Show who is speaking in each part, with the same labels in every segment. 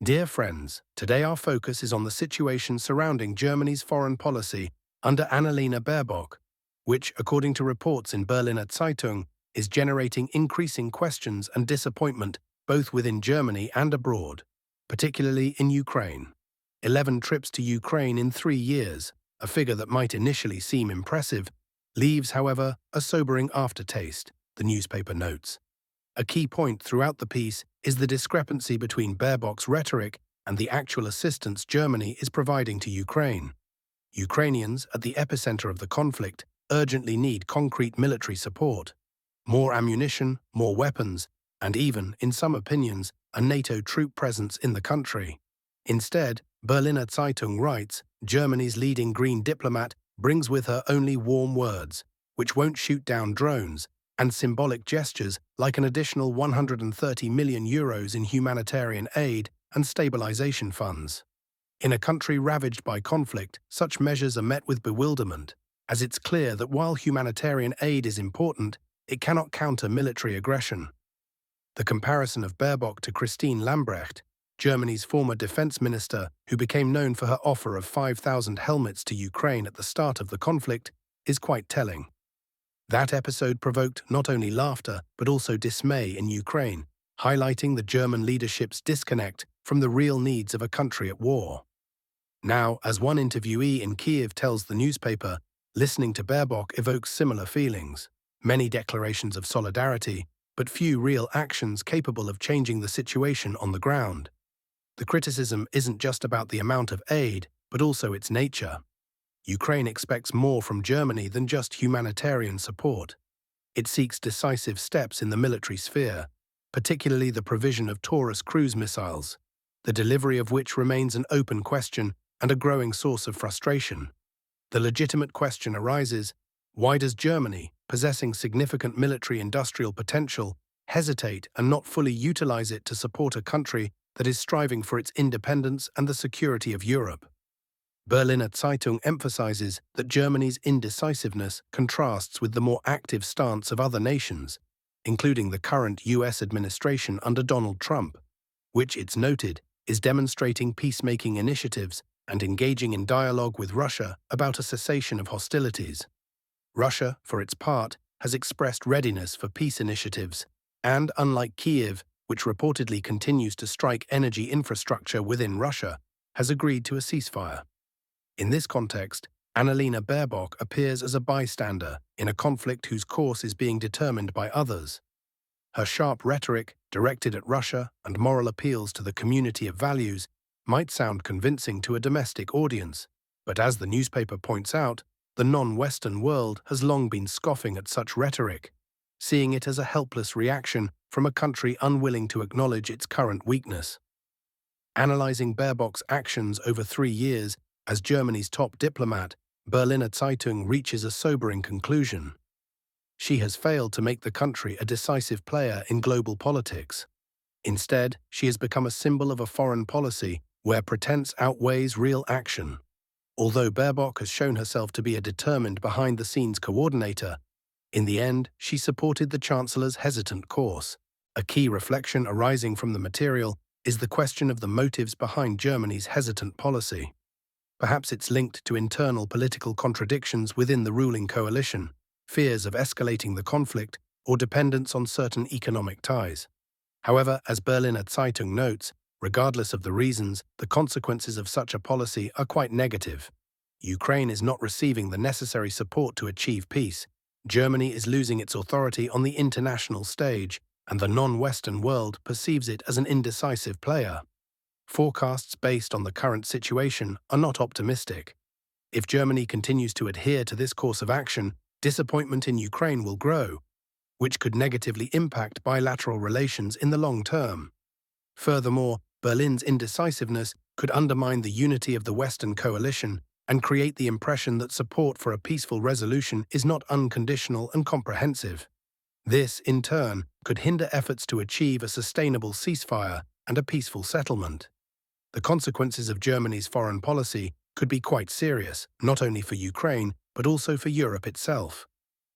Speaker 1: Dear friends, today our focus is on the situation surrounding Germany's foreign policy under Annalena Baerbock, which, according to reports in Berliner Zeitung, is generating increasing questions and disappointment both within Germany and abroad, particularly in Ukraine. 11 trips to Ukraine in 3 years, a figure that might initially seem impressive, leaves, however, a sobering aftertaste, the newspaper notes. A key point throughout the piece is the discrepancy between Baerbock's rhetoric and the actual assistance Germany is providing to Ukraine. Ukrainians, at the epicenter of the conflict, urgently need concrete military support. More ammunition, more weapons, and even, in some opinions, a NATO troop presence in the country. Instead, Berliner Zeitung writes, Germany's leading green diplomat brings with her only warm words, which won't shoot down drones, and symbolic gestures like an additional €130 million in humanitarian aid and stabilization funds. In a country ravaged by conflict, such measures are met with bewilderment, as it's clear that while humanitarian aid is important, it cannot counter military aggression. The comparison of Baerbock to Christine Lambrecht, Germany's former defense minister who became known for her offer of 5,000 helmets to Ukraine at the start of the conflict, is quite telling. That episode provoked not only laughter but also dismay in Ukraine, highlighting the German leadership's disconnect from the real needs of a country at war. Now, as one interviewee in Kiev tells the newspaper, listening to Baerbock evokes similar feelings. Many declarations of solidarity, but few real actions capable of changing the situation on the ground. The criticism isn't just about the amount of aid, but also its nature. Ukraine expects more from Germany than just humanitarian support. It seeks decisive steps in the military sphere, particularly the provision of Taurus cruise missiles, the delivery of which remains an open question and a growing source of frustration. The legitimate question arises, why does Germany, possessing significant military-industrial potential, hesitate and not fully utilize it to support a country that is striving for its independence and the security of Europe? Berliner Zeitung emphasizes that Germany's indecisiveness contrasts with the more active stance of other nations, including the current US administration under Donald Trump, which, it's noted, is demonstrating peacemaking initiatives and engaging in dialogue with Russia about a cessation of hostilities. Russia, for its part, has expressed readiness for peace initiatives, and unlike Kiev, which reportedly continues to strike energy infrastructure within Russia, has agreed to a ceasefire. In this context, Annalena Baerbock appears as a bystander in a conflict whose course is being determined by others. Her sharp rhetoric, directed at Russia, and moral appeals to the community of values might sound convincing to a domestic audience, but as the newspaper points out, the non-Western world has long been scoffing at such rhetoric, seeing it as a helpless reaction from a country unwilling to acknowledge its current weakness. Analyzing Baerbock's actions over 3 years as Germany's top diplomat, Berliner Zeitung reaches a sobering conclusion. She has failed to make the country a decisive player in global politics. Instead, she has become a symbol of a foreign policy where pretense outweighs real action. Although Baerbock has shown herself to be a determined behind-the-scenes coordinator, in the end, she supported the Chancellor's hesitant course. A key reflection arising from the material is the question of the motives behind Germany's hesitant policy. Perhaps it's linked to internal political contradictions within the ruling coalition, fears of escalating the conflict, or dependence on certain economic ties. However, as Berliner Zeitung notes, regardless of the reasons, the consequences of such a policy are quite negative. Ukraine is not receiving the necessary support to achieve peace. Germany is losing its authority on the international stage, and the non-Western world perceives it as an indecisive player. Forecasts based on the current situation are not optimistic. If Germany continues to adhere to this course of action, disappointment in Ukraine will grow, which could negatively impact bilateral relations in the long term. Furthermore, Berlin's indecisiveness could undermine the unity of the Western coalition and create the impression that support for a peaceful resolution is not unconditional and comprehensive. This, in turn, could hinder efforts to achieve a sustainable ceasefire and a peaceful settlement. The consequences of Germany's foreign policy could be quite serious, not only for Ukraine, but also for Europe itself.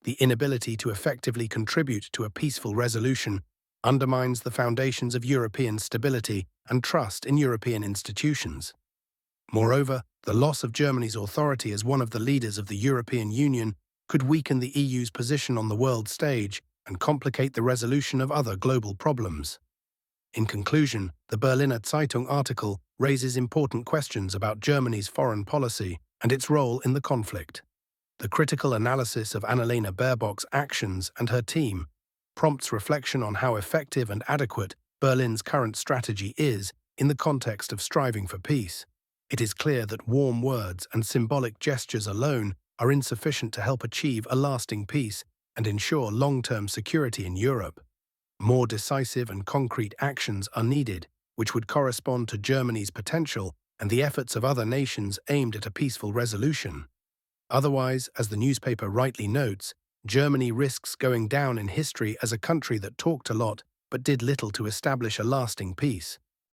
Speaker 1: The inability to effectively contribute to a peaceful resolution undermines the foundations of European stability and trust in European institutions. Moreover, the loss of Germany's authority as one of the leaders of the European Union could weaken the EU's position on the world stage and complicate the resolution of other global problems. In conclusion, the Berliner Zeitung article raises important questions about Germany's foreign policy and its role in the conflict. The critical analysis of Annalena Baerbock's actions and her team prompts reflection on how effective and adequate Berlin's current strategy is in the context of striving for peace. It is clear that warm words and symbolic gestures alone are insufficient to help achieve a lasting peace and ensure long-term security in Europe. More decisive and concrete actions are needed, which would correspond to Germany's potential and the efforts of other nations aimed at a peaceful resolution. Otherwise, as the newspaper rightly notes, Germany risks going down in history as a country that talked a lot but did little to establish a lasting peace.